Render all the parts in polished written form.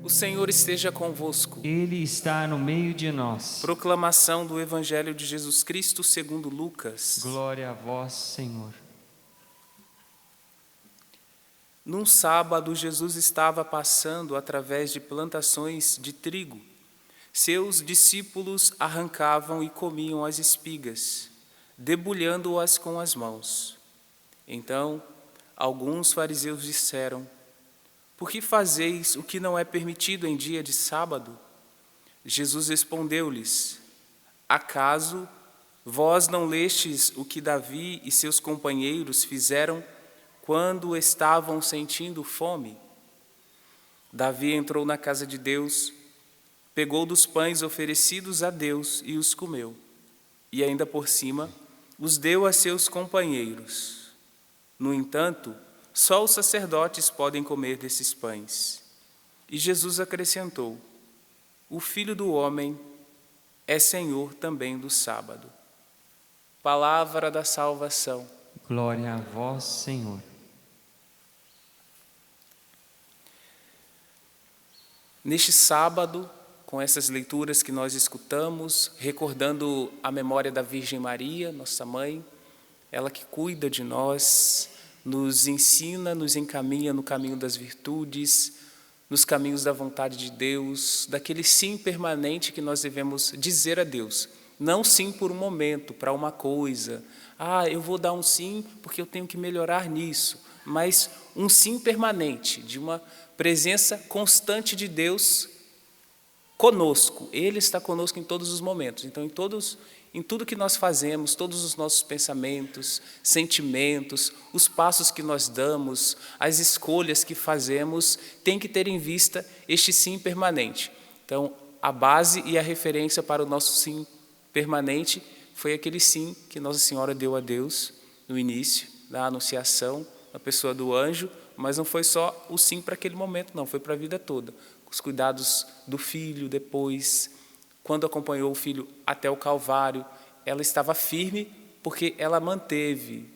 O Senhor esteja convosco. Ele está no meio de nós. Proclamação do Evangelho de Jesus Cristo segundo Lucas. Glória a vós, Senhor. Num sábado, Jesus estava passando através de plantações de trigo. Seus discípulos arrancavam e comiam as espigas, debulhando-as com as mãos. Então, alguns fariseus disseram: "Por que fazeis o que não é permitido em dia de sábado?" Jesus respondeu-lhes: "Acaso vós não lestes o que Davi e seus companheiros fizeram quando estavam sentindo fome? Davi entrou na casa de Deus, pegou dos pães oferecidos a Deus e os comeu, e ainda por cima os deu a seus companheiros. No entanto, só os sacerdotes podem comer desses pães." E Jesus acrescentou: "O Filho do Homem é Senhor também do sábado." Palavra da salvação. Glória a vós, Senhor. Neste sábado, com essas leituras que nós escutamos, recordando a memória da Virgem Maria, nossa mãe, ela que cuida de nós, nos ensina, nos encaminha no caminho das virtudes, nos caminhos da vontade de Deus, daquele sim permanente que nós devemos dizer a Deus. Não sim por um momento, para uma coisa. Eu vou dar um sim porque eu tenho que melhorar nisso. Mas um sim permanente, de uma presença constante de Deus conosco. Ele está conosco em todos os momentos. Então, em tudo que nós fazemos, todos os nossos pensamentos, sentimentos, os passos que nós damos, as escolhas que fazemos, tem que ter em vista este sim permanente. Então, a base e a referência para o nosso sim permanente foi aquele sim que Nossa Senhora deu a Deus no início, na Anunciação, na pessoa do anjo, mas não foi só o sim para aquele momento, não, foi para a vida toda. Os cuidados do filho depois, quando acompanhou o filho até o Calvário, ela estava firme porque ela manteve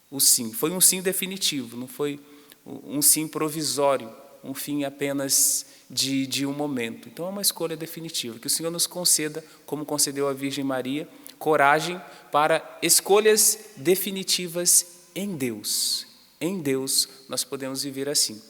o sim. Foi um sim definitivo, não foi um sim provisório, um fim apenas de um momento. Então é uma escolha definitiva. Que o Senhor nos conceda, como concedeu à Virgem Maria, coragem para escolhas definitivas em Deus. Em Deus nós podemos viver assim.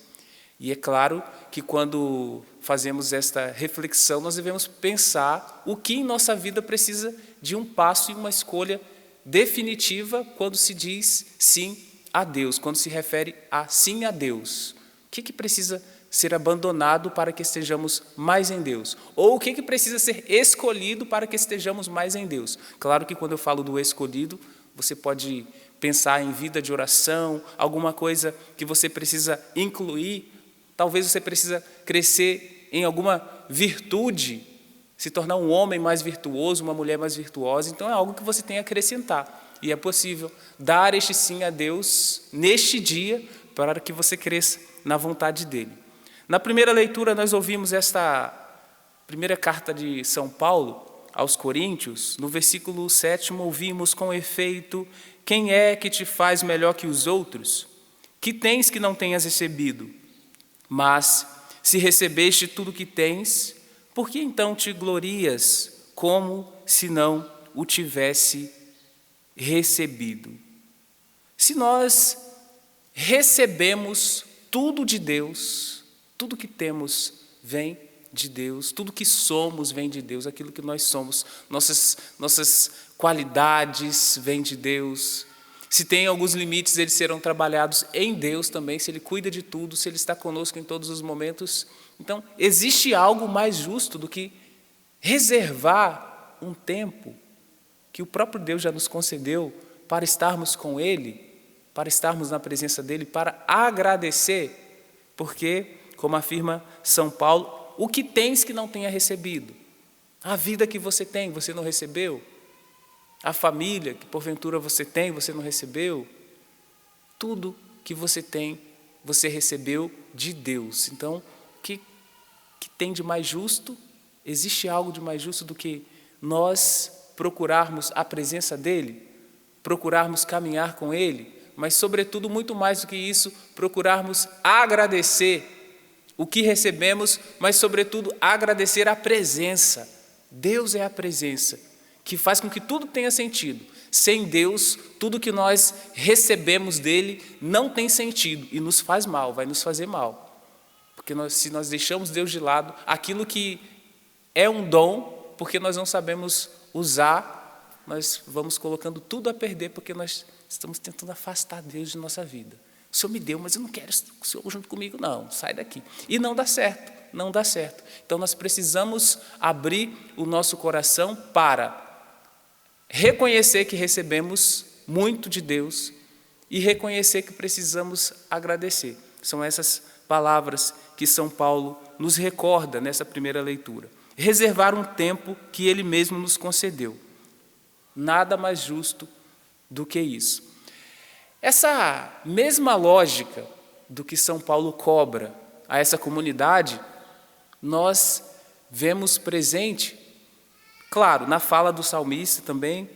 E é claro que quando fazemos esta reflexão, nós devemos pensar o que em nossa vida precisa de um passo e uma escolha definitiva quando se diz sim a Deus, quando se refere a sim a Deus. O que precisa ser abandonado para que estejamos mais em Deus? Ou o que precisa ser escolhido para que estejamos mais em Deus? Claro que quando eu falo do escolhido, você pode pensar em vida de oração, alguma coisa que você precisa incluir. Talvez você precisa crescer em alguma virtude, se tornar um homem mais virtuoso, uma mulher mais virtuosa. Então é algo que você tem a acrescentar. E é possível dar este sim a Deus neste dia para que você cresça na vontade dele. Na primeira leitura nós ouvimos esta primeira carta de São Paulo aos Coríntios. No versículo 7 ouvimos: "Com efeito, quem é que te faz melhor que os outros? Que tens que não tenhas recebido? Mas, se recebeste tudo o que tens, por que então te glorias como se não o tivesse recebido?" Se nós recebemos tudo de Deus, tudo que temos vem de Deus, tudo que somos vem de Deus, aquilo que nós somos, nossas qualidades vêm de Deus. Se tem alguns limites, eles serão trabalhados em Deus também, se Ele cuida de tudo, se Ele está conosco em todos os momentos. Então, existe algo mais justo do que reservar um tempo que o próprio Deus já nos concedeu para estarmos com Ele, para estarmos na presença dEle, para agradecer, porque, como afirma São Paulo, o que tens que não tenha recebido? A vida que você tem, você não recebeu? A família que porventura você tem, você não recebeu? Tudo que você tem, você recebeu de Deus. Então, o que tem de mais justo? Existe algo de mais justo do que nós procurarmos a presença dEle? Procurarmos caminhar com Ele? Mas, sobretudo, muito mais do que isso, procurarmos agradecer o que recebemos, mas, sobretudo, agradecer a presença. Deus é a presença que faz com que tudo tenha sentido. Sem Deus, tudo que nós recebemos dele não tem sentido e nos faz mal, vai nos fazer mal. Porque se nós deixamos Deus de lado, aquilo que é um dom, porque nós não sabemos usar, nós vamos colocando tudo a perder, porque nós estamos tentando afastar Deus de nossa vida. O Senhor me deu, mas eu não quero o Senhor junto comigo, não, sai daqui. E não dá certo, não dá certo. Então nós precisamos abrir o nosso coração para reconhecer que recebemos muito de Deus e reconhecer que precisamos agradecer. São essas palavras que São Paulo nos recorda nessa primeira leitura. Reservar um tempo que Ele mesmo nos concedeu. Nada mais justo do que isso. Essa mesma lógica do que São Paulo cobra a essa comunidade, nós vemos presente, claro, na fala do salmista também,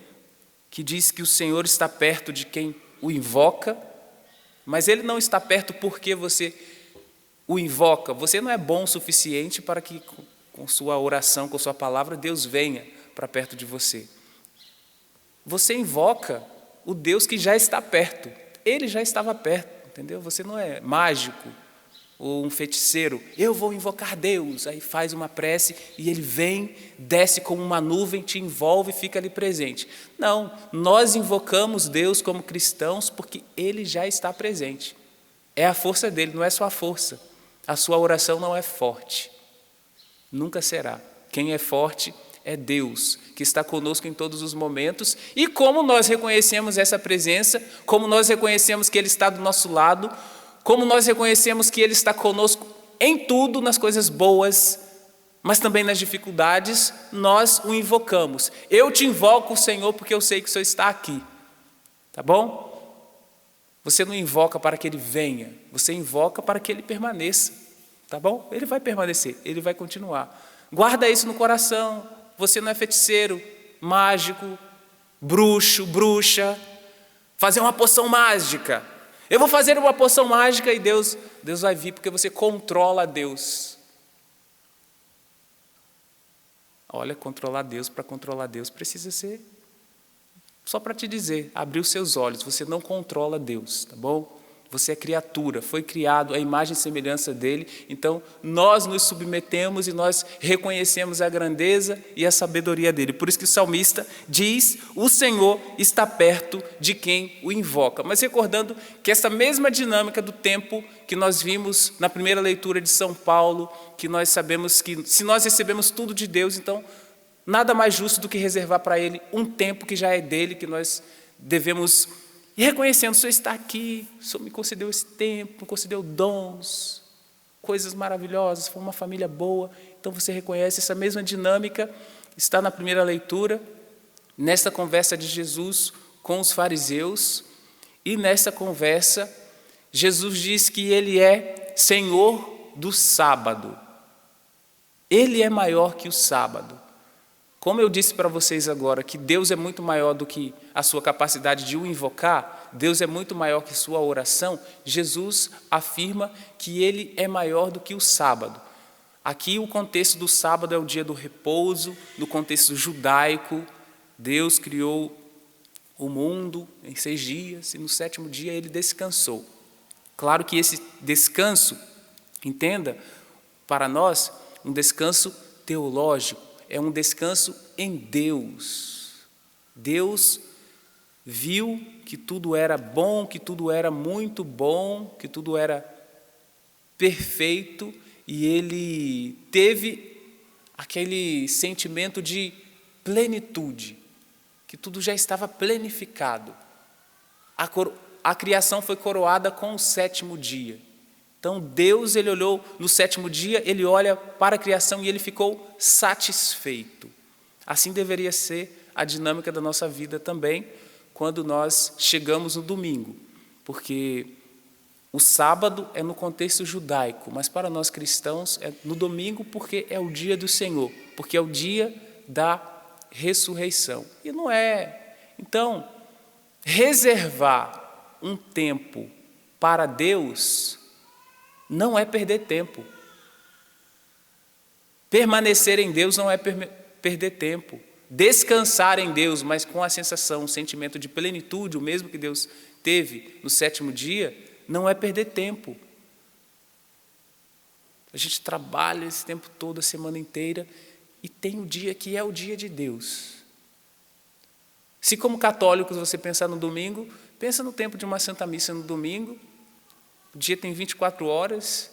que diz que o Senhor está perto de quem o invoca, mas Ele não está perto porque você o invoca. Você não é bom o suficiente para que com sua oração, com sua palavra, Deus venha para perto de você. Você invoca o Deus que já está perto. Ele já estava perto, entendeu? Você não é mágico ou um feiticeiro. Eu vou invocar Deus. Aí faz uma prece e Ele vem, desce como uma nuvem, te envolve e fica ali presente. Não, nós invocamos Deus como cristãos porque Ele já está presente. É a força dele, não é sua força. A sua oração não é forte. Nunca será. Quem é forte é Deus, que está conosco em todos os momentos. E como nós reconhecemos essa presença, como nós reconhecemos que Ele está do nosso lado, como nós reconhecemos que Ele está conosco em tudo, nas coisas boas, mas também nas dificuldades, nós o invocamos. Eu te invoco, Senhor, porque eu sei que o Senhor está aqui. Tá bom? Você não invoca para que Ele venha, você invoca para que Ele permaneça. Tá bom? Ele vai permanecer, Ele vai continuar. Guarda isso no coração. Você não é feiticeiro, mágico, bruxo, bruxa. Fazer uma poção mágica. Eu vou fazer uma poção mágica e Deus vai vir porque você controla Deus. Olha, controlar Deus, para controlar Deus precisa ser, só para te dizer, abrir os seus olhos, você não controla Deus, tá bom? Você é criatura, foi criado à imagem e semelhança dele, então nós nos submetemos e nós reconhecemos a grandeza e a sabedoria dele. Por isso que o salmista diz, o Senhor está perto de quem o invoca. Mas recordando que essa mesma dinâmica do tempo que nós vimos na primeira leitura de São Paulo, que nós sabemos que se nós recebemos tudo de Deus, então nada mais justo do que reservar para ele um tempo que já é dele, que nós devemos... E reconhecendo, o Senhor está aqui, o Senhor me concedeu esse tempo, me concedeu dons, coisas maravilhosas, foi uma família boa. Então você reconhece essa mesma dinâmica, está na primeira leitura, nessa conversa de Jesus com os fariseus. E nessa conversa, Jesus diz que Ele é Senhor do sábado. Ele é maior que o sábado. Como eu disse para vocês agora, que Deus é muito maior do que a sua capacidade de o invocar, Deus é muito maior que sua oração, Jesus afirma que Ele é maior do que o sábado. Aqui o contexto do sábado é o dia do repouso, no contexto judaico, Deus criou o mundo em 6 dias e no 7º dia Ele descansou. Claro que esse descanso, entenda, para nós, um descanso teológico, é um descanso em Deus. Deus viu que tudo era bom, que tudo era muito bom, que tudo era perfeito, e Ele teve aquele sentimento de plenitude, que tudo já estava planificado. A criação foi coroada com o 7º dia. Então Deus, Ele olhou no 7º dia, Ele olha para a criação e Ele ficou satisfeito. Assim deveria ser a dinâmica da nossa vida também, quando nós chegamos no domingo. Porque o sábado é no contexto judaico, mas para nós cristãos é no domingo porque é o dia do Senhor, porque é o dia da ressurreição. E não é. Então, reservar um tempo para Deus não é perder tempo. Permanecer em Deus não é perder tempo. Descansar em Deus, mas com a sensação, um sentimento de plenitude, o mesmo que Deus teve no 7º dia, não é perder tempo. A gente trabalha esse tempo todo, a semana inteira, e tem o dia que é o dia de Deus. Se como católicos você pensar no domingo, pensa no tempo de uma Santa Missa no domingo, o dia tem 24 horas,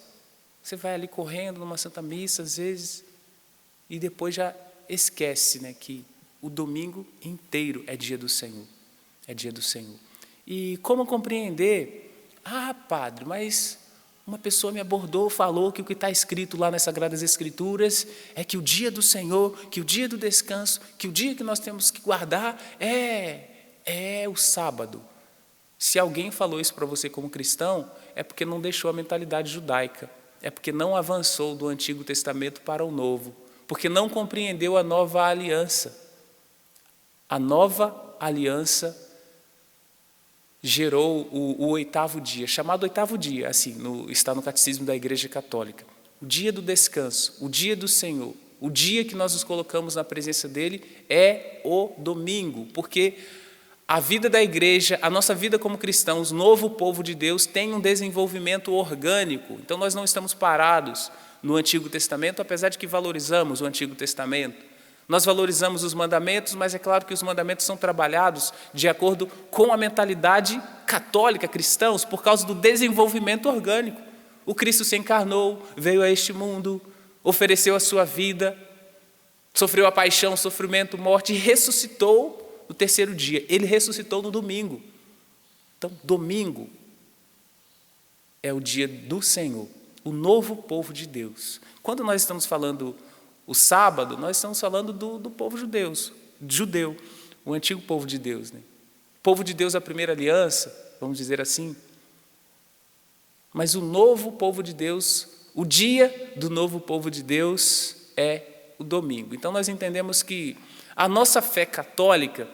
você vai ali correndo numa Santa Missa às vezes, e depois já esquece, né, que o domingo inteiro é dia do Senhor. É dia do Senhor. E como compreender? Ah, padre, mas uma pessoa me abordou, falou que o que está escrito lá nas Sagradas Escrituras é que o dia do Senhor, que o dia do descanso, que o dia que nós temos que guardar é o sábado. Se alguém falou isso para você como cristão, é porque não deixou a mentalidade judaica, é porque não avançou do Antigo Testamento para o Novo, porque não compreendeu a nova aliança. A nova aliança gerou o 8º dia, chamado 8º dia, assim, está no Catecismo da Igreja Católica. O dia do descanso, o dia do Senhor, o dia que nós nos colocamos na presença dele é o domingo, porque a vida da igreja, a nossa vida como cristãos, novo povo de Deus, tem um desenvolvimento orgânico. Então nós não estamos parados no Antigo Testamento, apesar de que valorizamos o Antigo Testamento. Nós valorizamos os mandamentos, mas é claro que os mandamentos são trabalhados de acordo com a mentalidade católica, cristãos, por causa do desenvolvimento orgânico. O Cristo se encarnou, veio a este mundo, ofereceu a sua vida, sofreu a paixão, sofrimento, morte e ressuscitou no 3º dia. Ele ressuscitou no domingo. Então, domingo é o dia do Senhor, o novo povo de Deus. Quando nós estamos falando o sábado, nós estamos falando do povo judeu, o antigo povo de Deus, né? O povo de Deus, a primeira aliança, vamos dizer assim. Mas o novo povo de Deus, o dia do novo povo de Deus é o domingo. Então nós entendemos que a nossa fé católica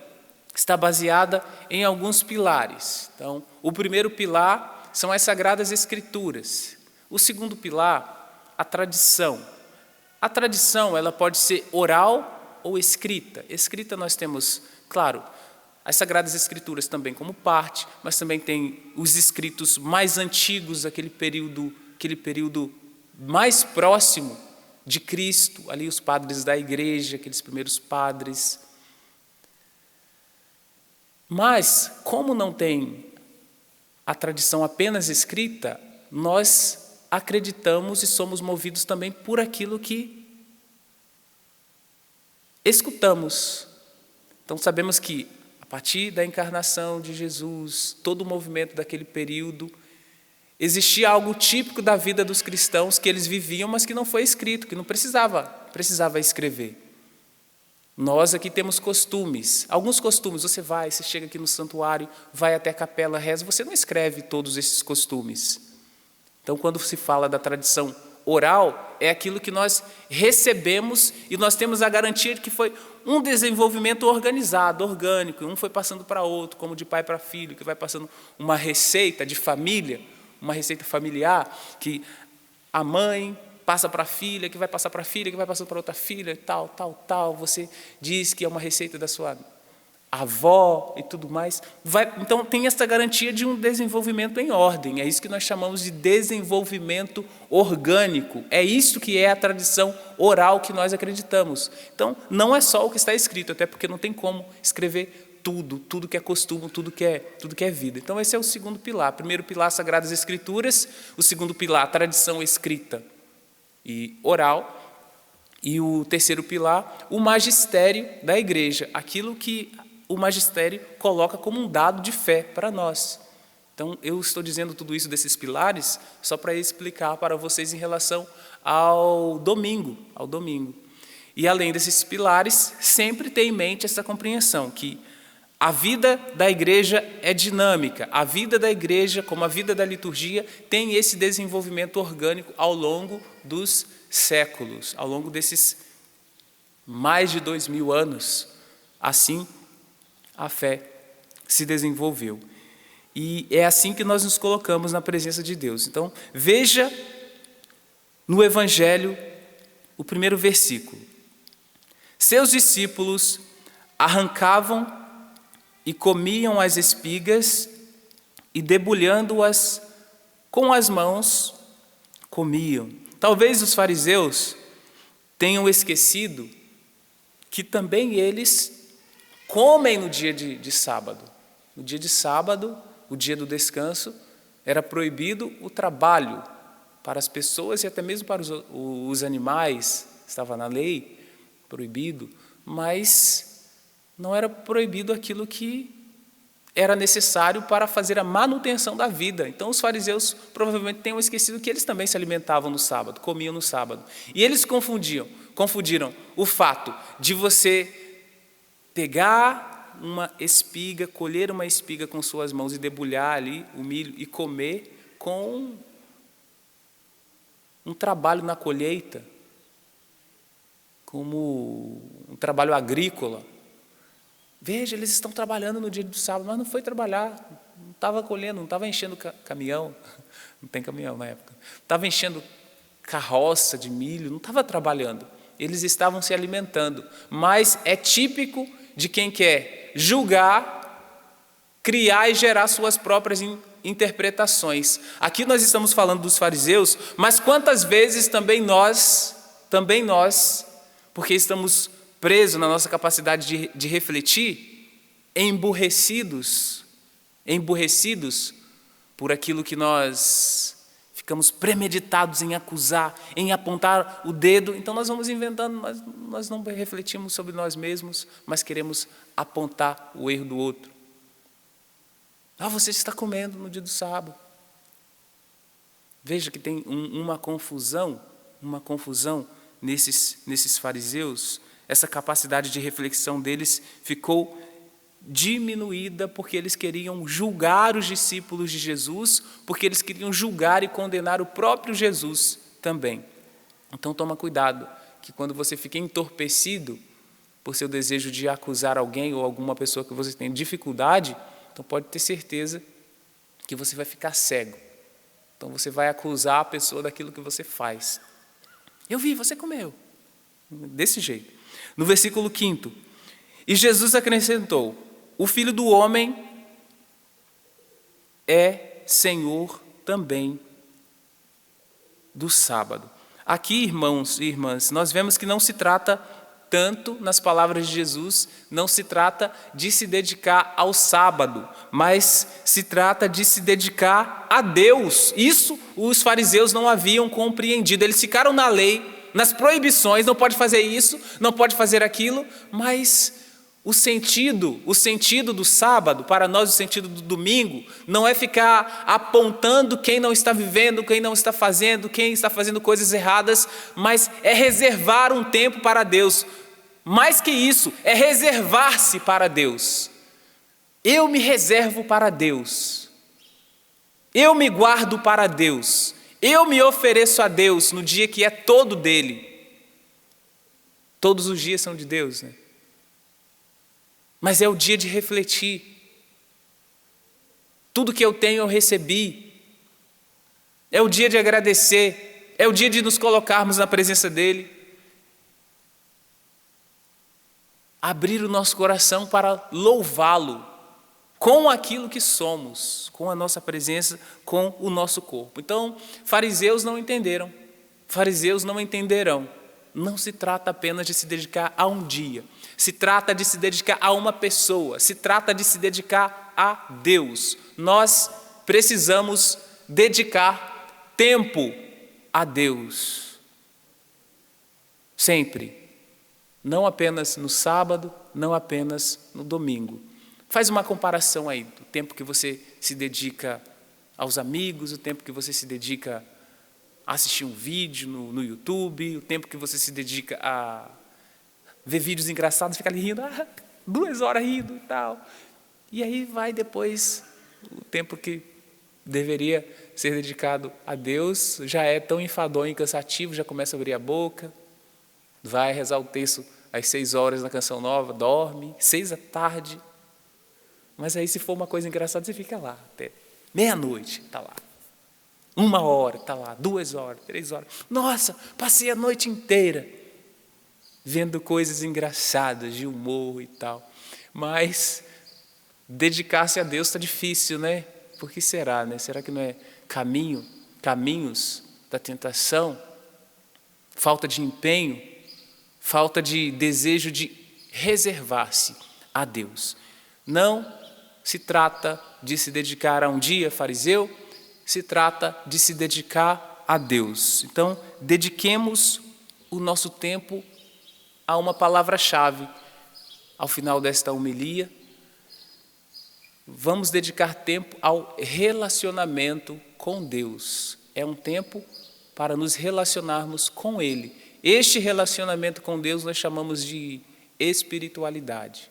está baseada em alguns pilares. Então, o primeiro pilar são as Sagradas Escrituras. O segundo pilar, a tradição. A tradição, ela pode ser oral ou escrita. Escrita nós temos, claro, as Sagradas Escrituras também como parte, mas também tem os escritos mais antigos, aquele período mais próximo de Cristo, ali os padres da igreja, aqueles primeiros padres. Mas, como não tem a tradição apenas escrita, nós acreditamos e somos movidos também por aquilo que escutamos. Então sabemos que a partir da encarnação de Jesus, todo o movimento daquele período, existia algo típico da vida dos cristãos que eles viviam, mas que não foi escrito, que não precisava escrever. Nós aqui temos costumes, alguns costumes, você chega aqui no santuário, vai até a capela, reza, você não escreve todos esses costumes. Então, quando se fala da tradição oral, é aquilo que nós recebemos e nós temos a garantia de que foi um desenvolvimento organizado, orgânico, um foi passando para outro, como de pai para filho, que vai passando uma receita de família, uma receita familiar, que a mãe passa para a filha, que vai passar para a filha, que vai passando para outra filha, tal. Você diz que é uma receita da sua avó e tudo mais. Então, tem essa garantia de um desenvolvimento em ordem. É isso que nós chamamos de desenvolvimento orgânico. É isso que é a tradição oral que nós acreditamos. Então, não é só o que está escrito, até porque não tem como escrever tudo que é costume, tudo que é vida. Então, esse é o segundo pilar. O primeiro pilar, Sagradas Escrituras. O segundo pilar, tradição escrita e oral. E o terceiro pilar, o magistério da igreja, aquilo que o magistério coloca como um dado de fé para nós. Então, eu estou dizendo tudo isso desses pilares só para explicar para vocês em relação ao domingo. E além desses pilares, sempre ter em mente essa compreensão que a vida da igreja é dinâmica. A vida da igreja, como a vida da liturgia, tem esse desenvolvimento orgânico ao longo dos séculos, ao longo desses mais de 2000 anos. Assim, a fé se desenvolveu. E é assim que nós nos colocamos na presença de Deus. Então, veja no Evangelho o primeiro versículo. Seus discípulos arrancavam e comiam as espigas e, debulhando-as com as mãos, comiam. Talvez os fariseus tenham esquecido que também eles comem no dia de sábado. No dia de sábado, o dia do descanso, era proibido o trabalho para as pessoas e até mesmo para os animais. Estava na lei, proibido, mas não era proibido aquilo que era necessário para fazer a manutenção da vida. Então os fariseus provavelmente tenham esquecido que eles também se alimentavam no sábado, comiam no sábado. E eles confundiram o fato de você pegar uma espiga, colher uma espiga com suas mãos e debulhar ali o milho e comer com um trabalho na colheita, como um trabalho agrícola. Veja, eles estão trabalhando no dia do sábado, mas não foi trabalhar, não estava colhendo, não estava enchendo caminhão, não tem caminhão na época, estava enchendo carroça de milho, não estava trabalhando, eles estavam se alimentando. Mas é típico de quem quer julgar, criar e gerar suas próprias interpretações. Aqui nós estamos falando dos fariseus, mas quantas vezes também nós, porque estamos presos na nossa capacidade de refletir, emburrecidos por aquilo que nós ficamos premeditados em acusar, em apontar o dedo. Então nós vamos inventando, nós não refletimos sobre nós mesmos, mas queremos apontar o erro do outro. Você está comendo no dia do sábado. Veja que tem uma confusão nesses fariseus. Essa capacidade de reflexão deles ficou diminuída porque eles queriam julgar os discípulos de Jesus, porque eles queriam julgar e condenar o próprio Jesus também. Então toma cuidado, que quando você fica entorpecido por seu desejo de acusar alguém ou alguma pessoa que você tem dificuldade, então pode ter certeza que você vai ficar cego. Então você vai acusar a pessoa daquilo que você faz. Eu vi, você comeu. Desse jeito. No versículo 5, e Jesus acrescentou: o Filho do Homem é Senhor também do sábado. Aqui, irmãos e irmãs, nós vemos que não se trata tanto, nas palavras de Jesus, não se trata de se dedicar ao sábado, mas se trata de se dedicar a Deus. Isso os fariseus não haviam compreendido. Eles ficaram na lei, nas proibições, não pode fazer isso, não pode fazer aquilo, mas o sentido do sábado, para nós o sentido do domingo, não é ficar apontando quem não está vivendo, quem não está fazendo, quem está fazendo coisas erradas, mas é reservar um tempo para Deus. Mais que isso, é reservar-se para Deus. Eu me reservo para Deus. Eu me guardo para Deus. Eu me ofereço a Deus no dia que é todo dele. Todos os dias são de Deus, né? Mas é o dia de refletir. Tudo que eu tenho eu recebi. É o dia de agradecer. É o dia de nos colocarmos na presença dele. Abrir o nosso coração para louvá-lo com aquilo que somos, com a nossa presença, com o nosso corpo. Então, fariseus não entenderam, fariseus não entenderão. Não se trata apenas de se dedicar a um dia, se trata de se dedicar a uma pessoa, se trata de se dedicar a Deus. Nós precisamos dedicar tempo a Deus, sempre, não apenas no sábado, não apenas no domingo. Faz uma comparação aí do tempo que você se dedica aos amigos, o tempo que você se dedica a assistir um vídeo no YouTube, o tempo que você se dedica a ver vídeos engraçados, ficar ali rindo, 2 horas rindo e tal. E aí vai depois o tempo que deveria ser dedicado a Deus, já é tão enfadonho e cansativo, já começa a abrir a boca, vai rezar o texto às 6 horas na Canção Nova, dorme, 6 da tarde. Mas aí, se for uma coisa engraçada, você fica lá até meia-noite, está lá. 1 hora, está lá, 2 horas, 3 horas. Nossa, passei a noite inteira vendo coisas engraçadas, de humor e tal. Mas dedicar-se a Deus está difícil, né? Por que será, né? Será que não é caminhos da tentação? Falta de empenho? Falta de desejo de reservar-se a Deus? Não se trata de se dedicar a um dia fariseu, se trata de se dedicar a Deus. Então, dediquemos o nosso tempo a uma palavra-chave. Ao final desta homilia, vamos dedicar tempo ao relacionamento com Deus. É um tempo para nos relacionarmos com Ele. Este relacionamento com Deus nós chamamos de espiritualidade.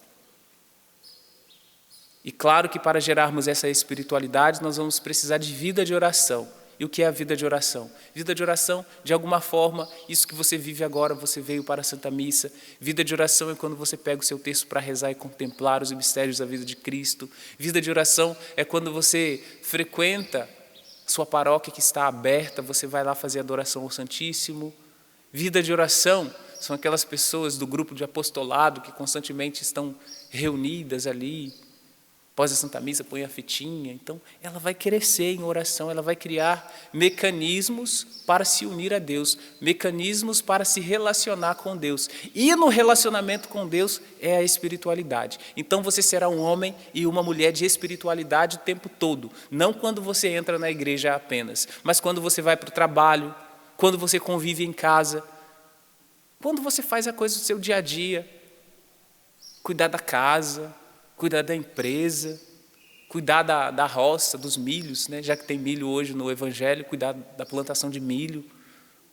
E claro que para gerarmos essa espiritualidade, nós vamos precisar de vida de oração. E o que é a vida de oração? Vida de oração, de alguma forma, isso que você vive agora, você veio para a Santa Missa. Vida de oração é quando você pega o seu texto para rezar e contemplar os mistérios da vida de Cristo. Vida de oração é quando você frequenta sua paróquia que está aberta, você vai lá fazer adoração ao Santíssimo. Vida de oração são aquelas pessoas do grupo de apostolado que constantemente estão reunidas ali. Após a Santa Missa, põe a fitinha. Então, ela vai crescer em oração, ela vai criar mecanismos para se unir a Deus, mecanismos para se relacionar com Deus. E no relacionamento com Deus é a espiritualidade. Então, você será um homem e uma mulher de espiritualidade o tempo todo. Não quando você entra na igreja apenas, mas quando você vai para o trabalho, quando você convive em casa, quando você faz a coisa do seu dia a dia, cuidar da casa, cuidar da empresa, cuidar da roça, dos milhos, né? Já que tem milho hoje no Evangelho, cuidar da plantação de milho,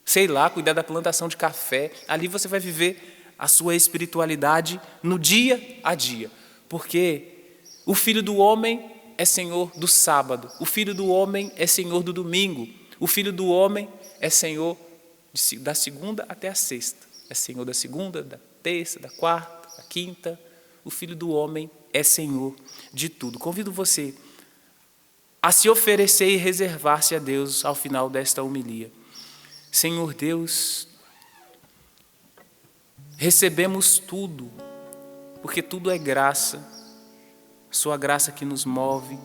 sei lá, cuidar da plantação de café. Ali você vai viver a sua espiritualidade no dia a dia, porque o Filho do Homem é Senhor do sábado, o Filho do Homem é Senhor do domingo, o Filho do Homem é Senhor da segunda até a sexta, é Senhor da segunda, da terça, da quarta, da quinta. O Filho do Homem é Senhor de tudo. Convido você a se oferecer e reservar-se a Deus ao final desta homilia. Senhor Deus, recebemos tudo, porque tudo é graça, sua graça que nos move.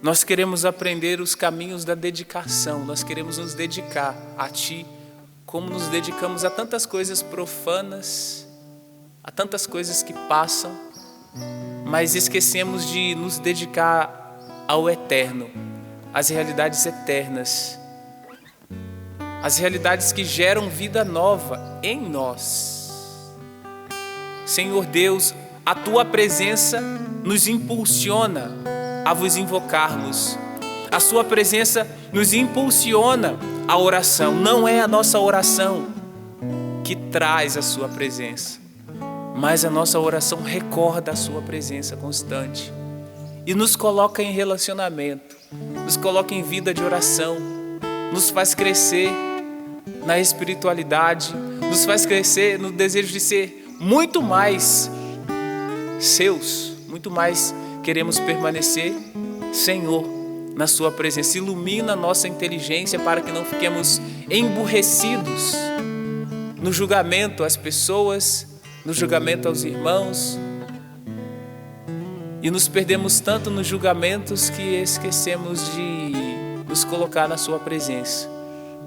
Nós queremos aprender os caminhos da dedicação, nós queremos nos dedicar a Ti, como nos dedicamos a tantas coisas profanas, há tantas coisas que passam, mas esquecemos de nos dedicar ao eterno, às realidades eternas, às realidades que geram vida nova em nós. Senhor Deus, a Tua presença nos impulsiona a vos invocarmos. A Sua presença nos impulsiona à oração. Não é a nossa oração que traz a Sua presença, mas a nossa oração recorda a Sua presença constante e nos coloca em relacionamento, nos coloca em vida de oração, nos faz crescer na espiritualidade, nos faz crescer no desejo de ser muito mais seus, muito mais queremos permanecer, Senhor, na Sua presença. Ilumina a nossa inteligência para que não fiquemos emburrecidos no julgamento às pessoas, no julgamento aos irmãos, e nos perdemos tanto nos julgamentos que esquecemos de nos colocar na Sua presença,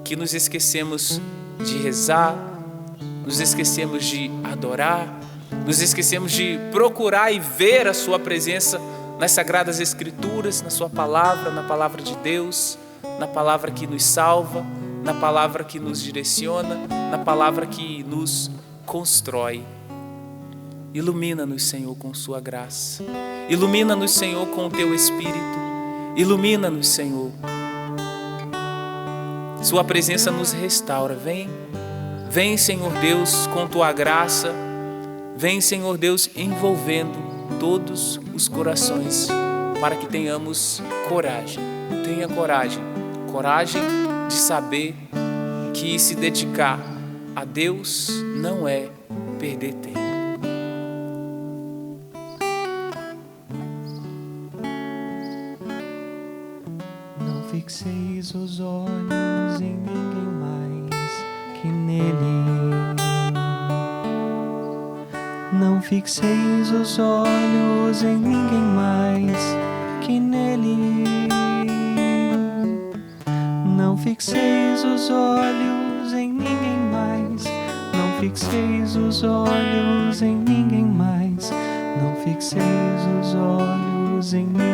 que nos esquecemos de rezar, nos esquecemos de adorar, nos esquecemos de procurar e ver a Sua presença nas Sagradas Escrituras, na Sua palavra, na palavra de Deus, na palavra que nos salva, na palavra que nos direciona, na palavra que nos constrói. Ilumina-nos, Senhor, com Sua graça. Ilumina-nos, Senhor, com o Teu Espírito. Ilumina-nos, Senhor. Sua presença nos restaura. Vem, Senhor Deus, com Tua graça. Vem, Senhor Deus, envolvendo todos os corações, para que tenhamos coragem. Tenha coragem. Coragem de saber que se dedicar a Deus não é perder tempo. Não fixe olhos em ninguém mais que nele. Não fixeis os olhos em ninguém mais que nele. Não fixeis os olhos em ninguém mais. Não fixeis os olhos em ninguém mais. Não fixeis os olhos em ninguém